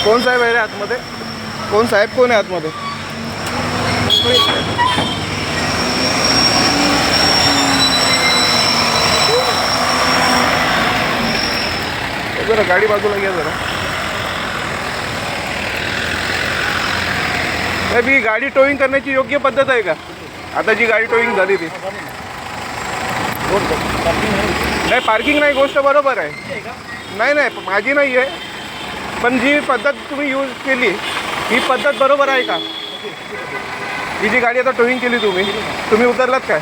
कोण साहेब आहे रे आतमध्ये? कोण साहेब कोण आहे आतमध्ये? जरा गाडी बाजूला घ्या जरा. ही गाडी टोईंग करण्याची योग्य पद्धत आहे का? आता जी गाडी टोईंग झाली ती नाही, पार्किंग नाही, गोष्ट बरोबर आहे. नाही नाही माझी नाही आहे, पण जी पद्धत तुम्ही यूज केली ही पद्धत बरोबर आहे का? ही जी गाडी आता टोईंग केली तुम्ही उतरलात काय?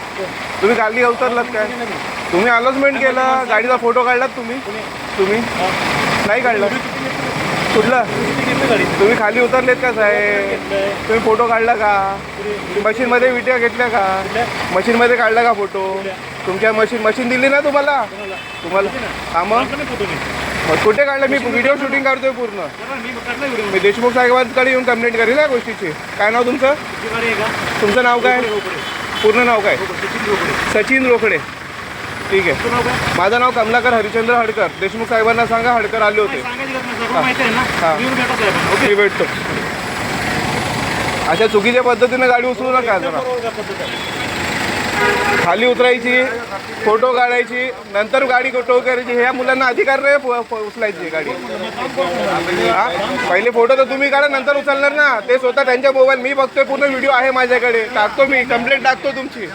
तुम्ही गाडी उतरलात काय? तुम्ही अनाउन्समेंट केलं, गाडीचा फोटो काढलात तुम्ही नाही काढला? कुठला? तुम्ही खाली उतरलेत का साहेब? तुम्ही फोटो काढला का? मशीनमध्ये विट्या घेतल्या का? मशीनमध्ये काढला का फोटो? तुमच्या मशीन दिली ना तुम्हाला? हा मग कुठे काढलं? मी व्हिडिओ शूटिंग करतोय पूर्ण. मी देशमुख साहेबांकडे येऊन कंप्लेंट करेल या गोष्टीची. काय नाव तुमचं? तुमचं नाव काय? पूर्ण नाव काय? सचिन रोकडे. ठीक आहे. माझं नाव कमलाकर हरिचंद्र हडकर. देशमुख साहेबांना सांगा हडकर आले होते. ओके भेटतो. अशा चुकीच्या पद्धतीने गाडी उचलू नका जरा. खाली उतरायची, फोटो काढायची, नंतर गाडी टो करायची. ह्या मुलांना अधिकार नाही उचलायची गाडी. हा पहिले फोटो तर तुम्ही काढा, नंतर उचलणार ना. ते स्वतः त्यांच्या मोबाईल मी बघतोय, पूर्ण व्हिडिओ आहे माझ्याकडे. टाकतो, मी कंप्लेंट टाकतो तुमची.